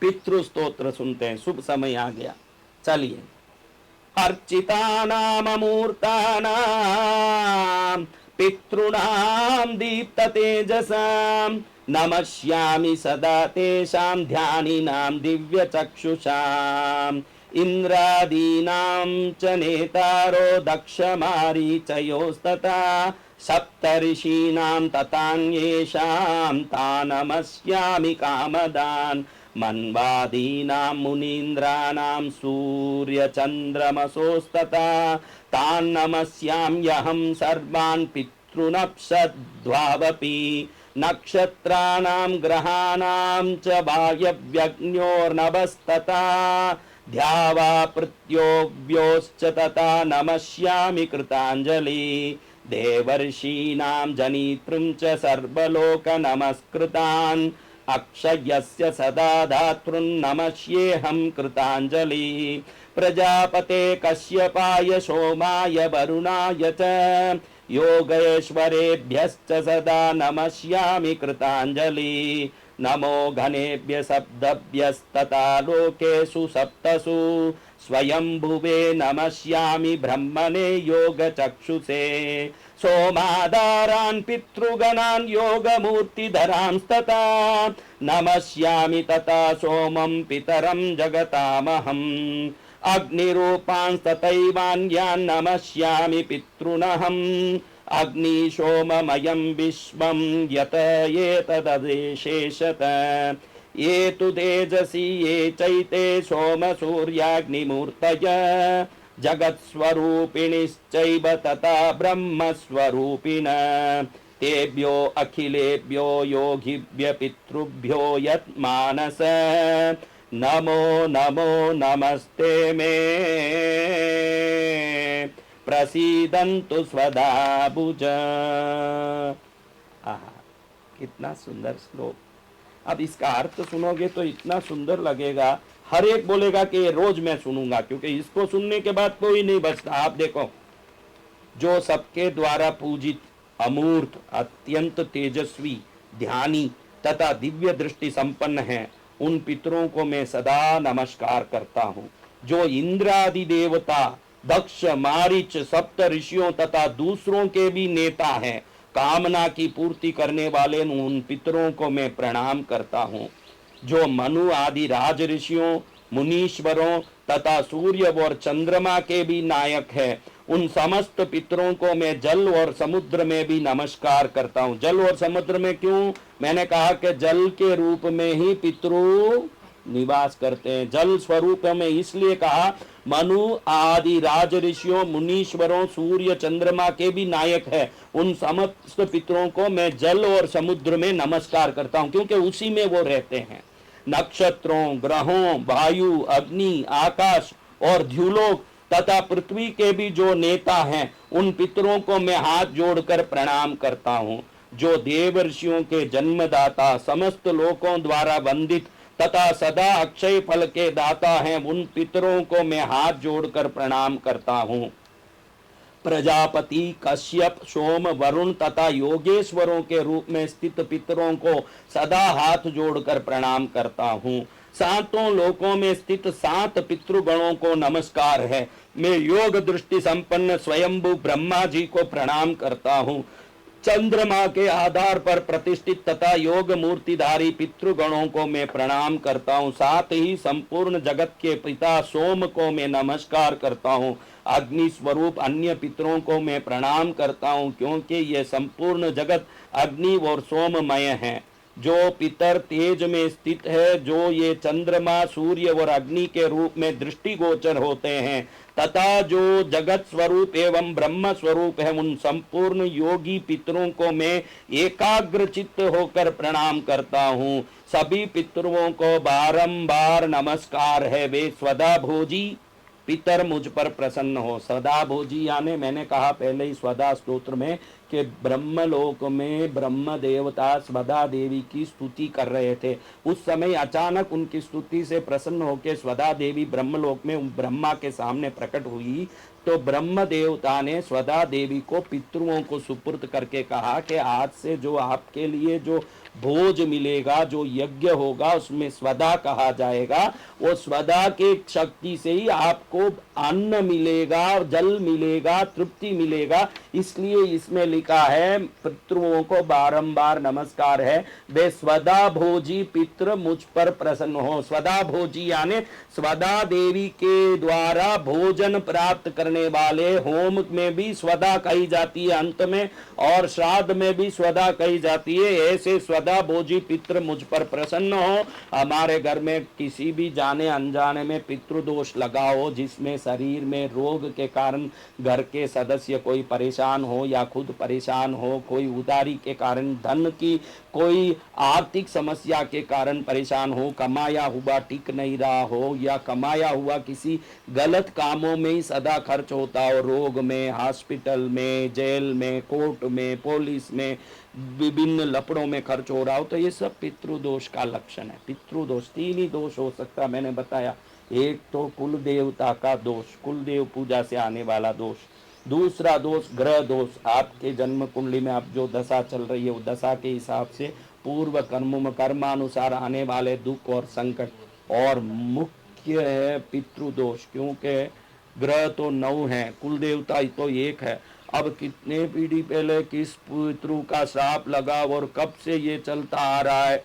पितृ स्तोत्र सुनते हैं। शुभ समय आ गया, चलिए। अर्चितानाममूर्तानां पितॄणां दीप्ततेजसां नमस्यामि सदा तेषां ध्यानिनां दिव्यचक्षुषाम् इंद्रादीनां च नेतारो दक्षमारीचयोस्तथा सप्तर्षीणां तथान्येषां तान् नमस्यामि कामदान् मन्वादीनां मुनीन्द्राणां सूर्यचन्द्रमसोस्तथा तान् नमस्याम्यहं सर्वान् पितॄनप्सद्वावपि नक्षत्राणां ग्रहाणां च वायव्यग्न्योर्नभस्तथा ध्यावा पृथ्व्योश्च तथा नमस्यामि कृताञ्जलि देवर्षीणां जनितृं च सर्वलोक नमस्कृतान् अक्षयस्य सदा धातॄन्नमस्येऽहं कृताञ्जलि प्रजापते कश्यपाय सोमाय वरुणाय च योगेश्वरेभ्यश्च सदा नमस्यामि कृताञ्जलि नमो घनेभ्य शब्दभ्यस्तथा लोकेषु सप्तसु स्वयंभुवे नमस्यामि ब्रह्मणे योगचक्षुषे सोमाधारान् पितृगणान् योगमूर्तिधरांस्तथा नमस्यामि तथा सोमं पितरं जगतामहम् अग्निरूपांस्तथैवान्यान् नमस्यामि पितॄनहम् अग्निशोममयं विश्वं यत एतदशेषत ये तु तेजसी ये चैते सोमसूर्याग्निमूर्तय जगत्स्वरूपिणिश्चैव तथा ब्रह्मस्वरूपिण तेभ्यो अखिलेभ्यो योगिभ्य पितृभ्यो यत्मानस नमो नमो नमस्ते मे प्रसीदन्तु स्वदाभुज। आहा, कितना सुंदर श्लोक। अब इसका अर्थ सुनोगे तो इतना सुंदर लगेगा, हर एक बोलेगा कि रोज मैं सुनूंगा, क्योंकि इसको सुनने के बाद कोई नहीं बचता। आप देखो, जो सबके द्वारा पूजित अमूर्त अत्यंत तेजस्वी ध्यानी तथा दिव्य दृष्टि संपन्न है, उन पितरों को मैं सदा नमस्कार करता हूँ। जो इंद्रादि देवता दक्ष मारीच सप्त ऋषियों तथा दूसरों के भी नेता हैं, कामना की पूर्ति करने वाले उन पितरों को मैं प्रणाम करता हूँ। जो मनु आदि राज ऋषियों मुनीश्वरों तथा सूर्य और चंद्रमा के भी नायक है, उन समस्त पितरों को मैं जल और समुद्र में भी नमस्कार करता हूँ। जल और समुद्र में क्यों? मैंने कहा कि जल के रूप में ही पितृ निवास करते हैं। जल स्वरूप में इसलिए कहा, मनु आदि राज ऋषियों मुनीश्वरों सूर्य चंद्रमा के भी नायक है, उन समस्त पितरों को मैं जल और समुद्र में नमस्कार करता हूं, क्योंकि उसी में वो रहते हैं। नक्षत्रों ग्रहों वायु अग्नि आकाश और द्युलोक तथा पृथ्वी के भी जो नेता हैं, उन पितरों को मैं हाथ जोड़कर प्रणाम करता हूं। जो देवर्षियों के जन्मदाता समस्त लोकों द्वारा वंदित तथा सदा अक्षय फल के दाता हैं, उन पितरों को मैं हाथ जोड़कर प्रणाम करता हूँ। प्रजापति कश्यप सोम वरुण तथा योगेश्वरों के रूप में स्थित पितरों को सदा हाथ जोड़कर प्रणाम करता हूँ। सातों लोकों में स्थित 7 पितृगणों को नमस्कार है। मैं योग दृष्टि संपन्न स्वयंभू ब्रह्मा जी को प्रणाम करता हूँ। चंद्रमा के आधार पर प्रतिष्ठित तथा योग मूर्तिधारी पितृगणों को मैं प्रणाम करता हूँ। साथ ही संपूर्ण जगत के पिता सोम को मैं नमस्कार करता हूँ। अग्नि स्वरूप अन्य पितरों को मैं प्रणाम करता हूँ, क्योंकि ये संपूर्ण जगत अग्नि और सोममय है। जो पितर तेज में स्थित है, जो ये चंद्रमा सूर्य और अग्नि के रूप में दृष्टिगोचर होते हैं, तथा जो जगत स्वरूप एवं ब्रह्म स्वरूप है, उन संपूर्ण योगी पितरों को मैं एकाग्र चित्त होकर प्रणाम करता हूँ। सभी पितरों को बारंबार नमस्कार है। वे स्वदा भोजी पितर मुझ पर प्रसन्न हो। सदा भोजी यानी मैंने कहा पहले ही स्वदा स्तोत्र में कि ब्रह्मलोक में ब्रह्म देवता स्वदा देवी की स्तुति कर रहे थे। उस समय अचानक उनकी स्तुति से प्रसन्न होकर स्वदा देवी ब्रह्मलोक में ब्रह्मा के सामने प्रकट हुई। तो ब्रह्म देवता ने स्वदा देवी को पितरों को सुपुर्द करके कहा कि आज से जो आपके लिए जो भोज मिलेगा, जो यज्ञ होगा उसमें स्वदा कहा जाएगा, वो स्वदा के शक्ति से ही आपको अन्न मिलेगा, जल मिलेगा, तृप्ति मिलेगा। इसलिए इसमें लिखा है पितृओं को बारंबार नमस्कार है, वे स्वदा भोजी पितृ मुझ पर प्रसन्न हो। स्वदा भोजी यानी स्वदा देवी के द्वारा भोजन प्राप्त करने वाले, होम में भी स्वदा कही जाती है अंत में, और श्राद्ध में भी स्वदा कही जाती है। ऐसे स्वदा भोजी पितृ मुझ पर प्रसन्न हो। हमारे घर में किसी भी जाने अनजाने में पितृदोष लगा हो, जिसमें शरीर में रोग के कारण घर के सदस्य कोई परेशान हो या खुद परेशान हो, कोई उधारी के कारण, धन की कोई आर्थिक समस्या के कारण परेशान हो, कमाया हुआ टिक नहीं रहा हो, या कमाया हुआ किसी गलत कामों में ही सदा खर्च होता हो, रोग में, हॉस्पिटल में, जेल में, कोर्ट में, पुलिस में, विभिन्न लपड़ों में खर्च हो रहा हो, तो ये सब पितृदोष का लक्षण है। पितृदोष 3 ही दोष हो सकता, मैंने बताया। एक तो कुल देवता का दोष, कुल देव पूजा से आने वाला दोष। दूसरा दोष ग्रह दोष, आपके जन्म कुंडली में आप जो दशा चल रही है, वो दशा के हिसाब से पूर्व कर्मानुसार आने वाले दुख और संकट। और मुख्य है पितृदोष, क्योंकि ग्रह तो 9 है, कुल देवता तो 1 है। अब कितने पीढ़ी पहले किस पितृ का श्राप लगा और कब से ये चलता आ रहा है,